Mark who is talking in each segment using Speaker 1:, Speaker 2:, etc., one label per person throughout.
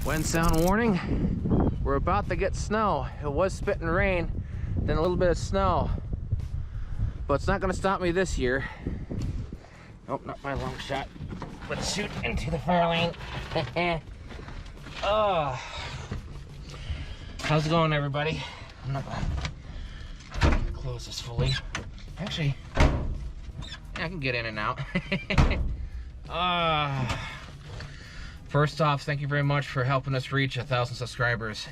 Speaker 1: Wind sound warning. We're about to get snow. It was spitting rain, then a little bit of snow. But it's not gonna stop me this year. Oh, not my long shot. Let's shoot into the fire lane. Oh. How's it going, everybody? I'm not gonna close this fully. Actually, I can get in and out. First off, thank you very much for helping us reach 1,000 subscribers.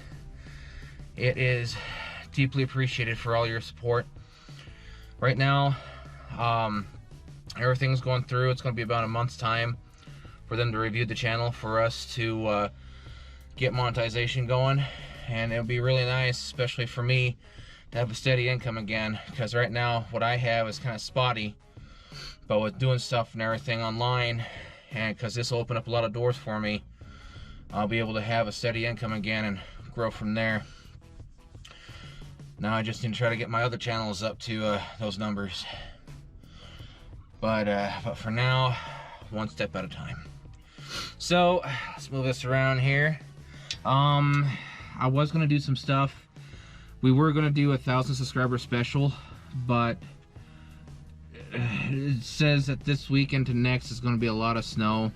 Speaker 1: It is deeply appreciated for all your support. Right now, everything's going through. It's going to be about a month's time for them to review the channel, for us to get monetization going, and it'll be really nice, especially for me, to have a steady income again, because right now what I have is kind of spotty. But with doing stuff and everything online, and because this will open up a lot of doors for me, I'll be able to have a steady income again and grow from there. Now I just need to try to get my other channels up to those numbers. But for now, one step at a time. So let's move this around here. I was gonna do some stuff. We were gonna do 1,000 subscriber special, but it says that this weekend to next is going to be a lot of snow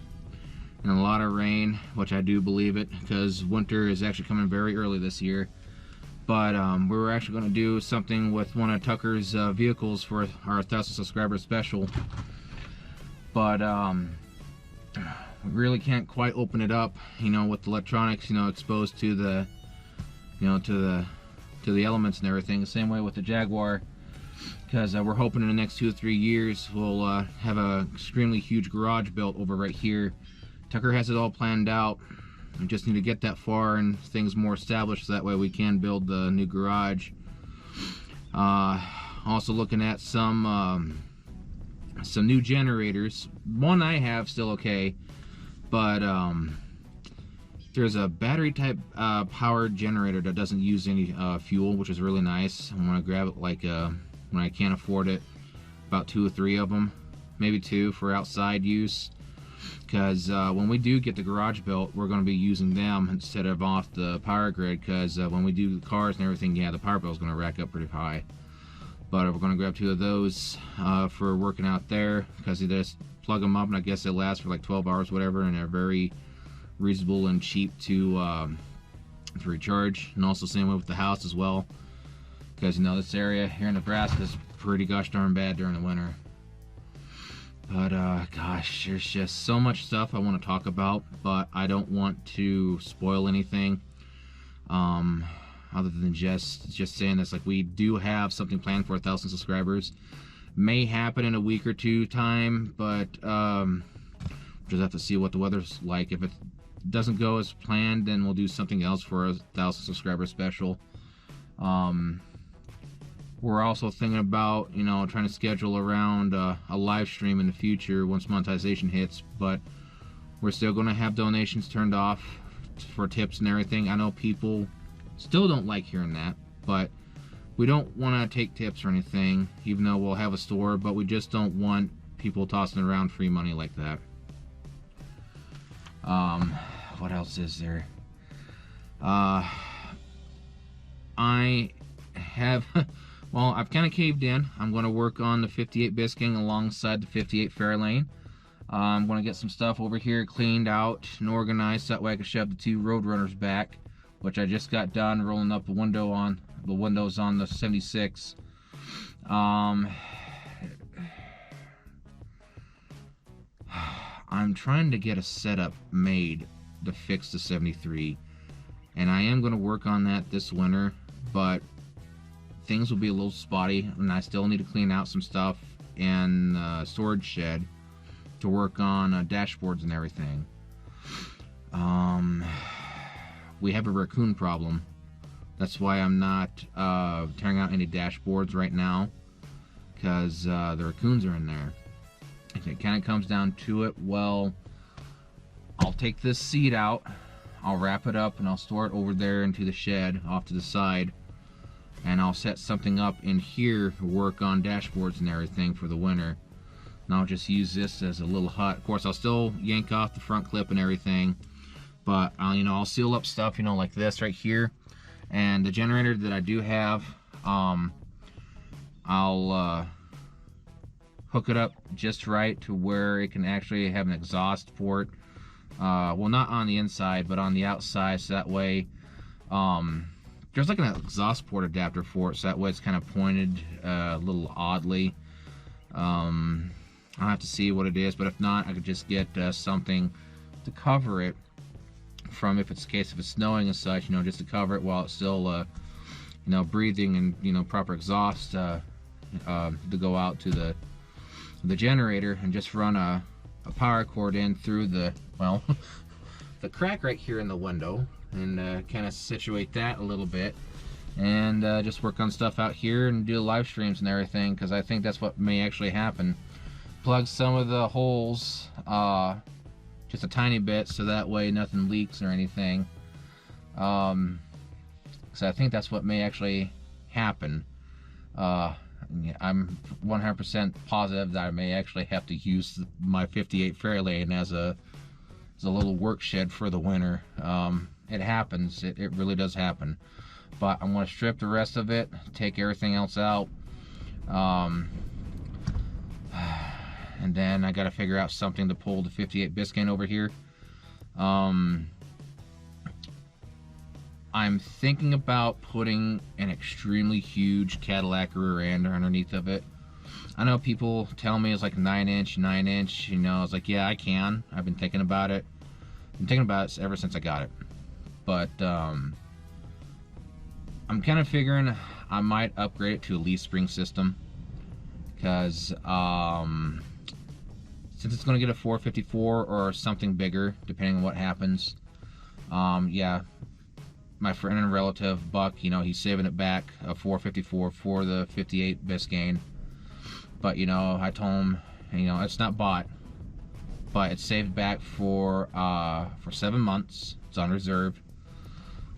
Speaker 1: and a lot of rain, which I do believe it, because winter is actually coming very early this year. But we were actually going to do something with one of Tucker's vehicles for our 1,000 subscriber special, but we really can't quite open it up, you know, with the electronics, you know, exposed to the, you know, to the elements and everything. The same way with the Jaguar. Because we're hoping in the next 2 or 3 years we'll have an extremely huge garage built over right here. Tucker has it all planned out. We just need to get that far and things more established, so that way we can build the new garage. Also looking at some new generators. One I have still okay, but there's a battery type powered generator that doesn't use any fuel, which is really nice. I want to grab it like when I can't afford it, about 2 or 3 of them, maybe 2 for outside use, because when we do get the garage built, we're going to be using them instead of off the power grid, because when we do the cars and everything, yeah, the power bill is going to rack up pretty high. But we're going to grab 2 of those for working out there, because you just plug them up and I guess they last for like 12 hours, whatever, and they're very reasonable and cheap to recharge. And also same way with the house as well, because you know this area here in Nebraska is pretty gosh darn bad during the winter. But gosh, there's just so much stuff I want to talk about, but I don't want to spoil anything. Other than just saying this, like, we do have something planned for 1,000 subscribers. May happen in a week or 2 time, but we'll just have to see what the weather's like. If it doesn't go as planned, then we'll do something else for a 1,000 subscriber special. We're also thinking about, you know, trying to schedule around a live stream in the future once monetization hits, but we're still going to have donations turned off for tips and everything. I know people still don't like hearing that, but we don't want to take tips or anything, even though we'll have a store, but we just don't want people tossing around free money like that. What else is there? I have... Well, I've kind of caved in. I'm going to work on the 58 Bisking alongside the 58 Fairlane. I'm going to get some stuff over here cleaned out and organized, so that way I can shove the 2 Roadrunners back, which I just got done rolling up the windows on the 76. I'm trying to get a setup made to fix the 73, and I am going to work on that this winter, but things will be a little spotty, and I still need to clean out some stuff in the storage shed to work on dashboards and everything. We have a raccoon problem. That's why I'm not tearing out any dashboards right now, because the raccoons are in there. If it kind of comes down to it, well, I'll take this seat out, I'll wrap it up, and I'll store it over there into the shed off to the side. And I'll set something up in here to work on dashboards and everything for the winter. And I'll just use this as a little hut. Of course, I'll still yank off the front clip and everything, But you know, I'll seal up stuff, you know, like this right here, and the generator that I do have, I'll hook it up just right to where it can actually have an exhaust port. Well, not on the inside, but on the outside, so that way there's like an exhaust port adapter for it, so that way it's kind of pointed a little oddly. I'll have to see what it is, but if not, I could just get something to cover it from, if it's the case, if it's snowing and such, you know, just to cover it while it's still you know, breathing, and you know, proper exhaust to go out to the generator, and just run a power cord in through the, well, the crack right here in the window, and kind of situate that a little bit, and just work on stuff out here and do live streams and everything, because I think that's what may actually happen. Plug some of the holes just a tiny bit, so that way nothing leaks or anything, so I think that's what may actually happen. I'm 100% positive that I may actually have to use my 58 Fairlane as a little work shed for the winter. It happens, it really does happen. But I'm going to strip the rest of it, take everything else out, and then I got to figure out something to pull the 58 Biscayne over here. I'm thinking about putting an extremely huge Cadillac rear end underneath of it. I know people tell me it's like 9-inch, you know. I was like, yeah, I can. I've been thinking about it. I've been thinking about it ever since I got it. But I'm kind of figuring I might upgrade it to a leaf spring system, because since it's going to get a 454 or something bigger, depending on what happens. Yeah, my friend and relative Buck, you know, he's saving it back, a 454 for the 58 Biscayne. But you know, I told him, you know, it's not bought, but it's saved back for 7 months. It's on reserve.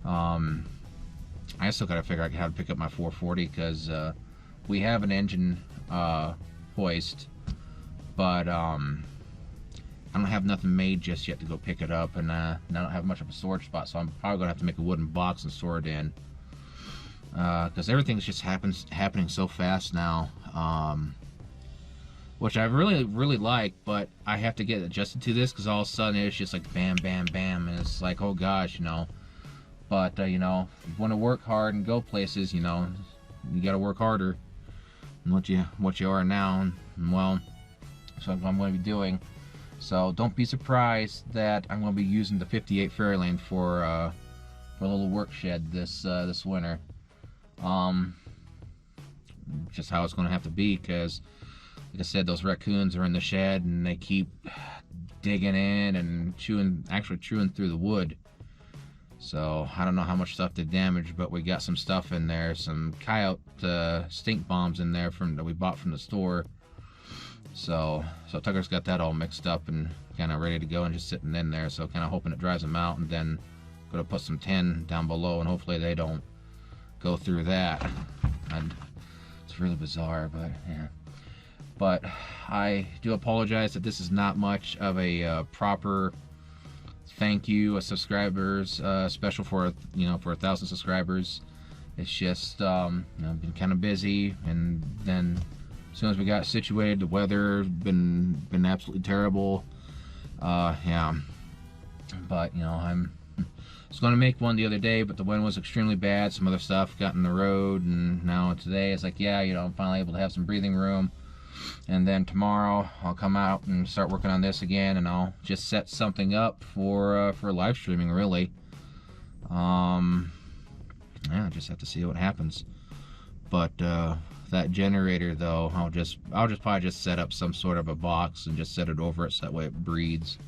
Speaker 1: I still got to figure out how to pick up my 440, because we have an engine hoist, but I don't have nothing made just yet to go pick it up, and I don't have much of a storage spot, so I'm probably gonna have to make a wooden box and store it in, because everything's just happening so fast now, which I really like, but I have to get adjusted to this, because all of a sudden it's just like bam, bam, bam, and it's like, oh gosh, you know. But you know, if you want to work hard and go places, you know, you got to work harder than what you are now, and well, so that's what I'm going to be doing. So don't be surprised that I'm going to be using the 58 Fairlane for a little work shed this winter. Just how it's going to have to be, because like I said, those raccoons are in the shed and they keep digging in and chewing through the wood. So I don't know how much stuff they damaged, but we got some stuff in there, some coyote stink bombs in there that we bought from the store. So Tucker's got that all mixed up and kind of ready to go and just sitting in there. So kind of hoping it dries them out, and then gonna put some tin down below, and hopefully they don't go through that. And it's really bizarre, but yeah. But I do apologize that this is not much of a proper thank you, subscribers special for, you know, for 1,000 subscribers. It's just you know, been kind of busy, and then as soon as we got situated, the weather been absolutely terrible. Yeah, but you know, I was going to make one the other day, but the wind was extremely bad. Some other stuff got in the road, and now today it's like, yeah, you know, I'm finally able to have some breathing room. And then tomorrow I'll come out and start working on this again, and I'll just set something up for live streaming, really. Yeah, just have to see what happens. But that generator, though, I'll just probably just set up some sort of a box and just set it over it, so that way it breathes.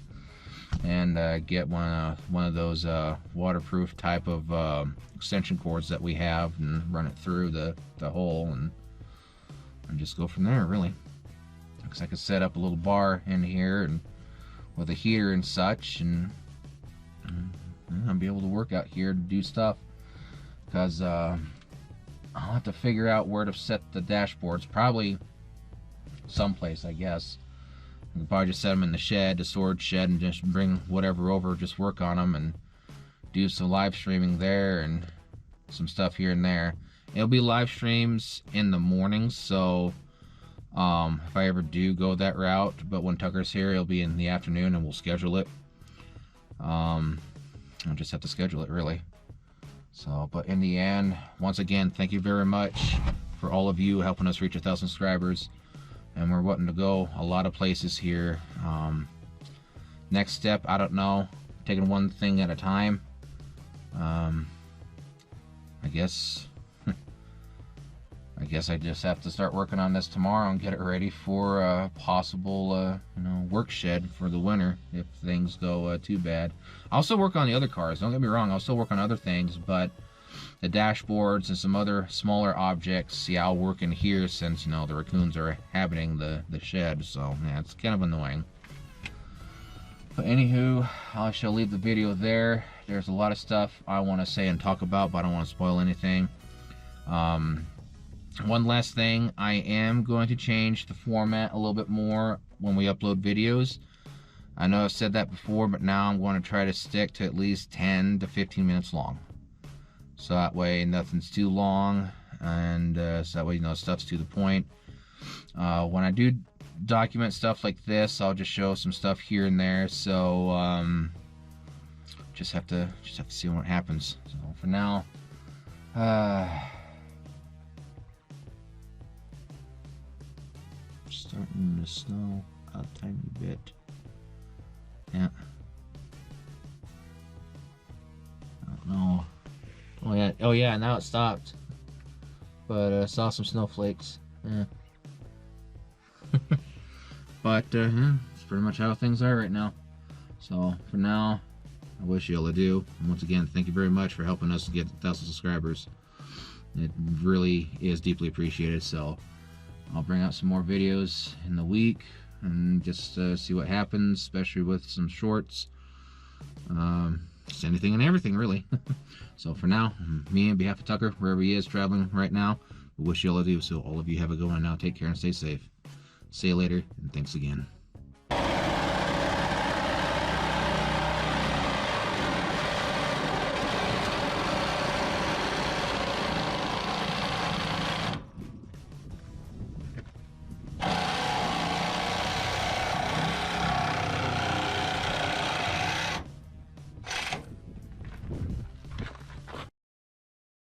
Speaker 1: And get one of those waterproof type of extension cords that we have, and run it through the hole, and just go from there, really. Because I could set up a little bar in here, and with a heater and such, and I'll be able to work out here to do stuff. Because I'll have to figure out where to set the dashboards. Probably someplace, I guess. I could probably just set them in the shed, the storage shed, and just bring whatever over, just work on them, and do some live streaming there and some stuff here and there. It'll be live streams in the mornings, so if I ever do go that route, but when Tucker's here, it'll be in the afternoon, and we'll schedule it. I'll just have to schedule it, really. So, but in the end, once again, thank you very much for all of you helping us reach 1,000 subscribers. And we're wanting to go a lot of places here. Next step, I don't know. Taking one thing at a time. I guess I just have to start working on this tomorrow and get it ready for a possible, work shed for the winter if things go too bad. I'll still work on the other cars. Don't get me wrong. I'll still work on other things, but the dashboards and some other smaller objects, yeah, I'll work in here since, the raccoons are inhabiting the shed. So, yeah, it's kind of annoying. But anywho, I shall leave the video there. There's a lot of stuff I want to say and talk about, but I don't want to spoil anything. One last thing, I am going to change the format a little bit more when we upload videos. I know I've said that before, but now I'm going to try to stick to at least 10 to 15 minutes long. So that way nothing's too long, and so that way, stuff's to the point. When I do document stuff like this, I'll just show some stuff here and there, so just have to see what happens. So for now, starting to snow a tiny bit. Yeah. I don't know. Oh yeah, now it stopped. But I saw some snowflakes. Yeah. But yeah, it's pretty much how things are right now. So for now, I wish you all adieu. And once again, thank you very much for helping us get 1,000 subscribers. It really is deeply appreciated. So I'll bring out some more videos in the week and just see what happens, especially with some shorts. Just anything and everything, really. So for now, me on behalf of Tucker, wherever he is traveling right now, we wish you all adieu. So all of you have a good one now. Take care and stay safe. See you later, and thanks again.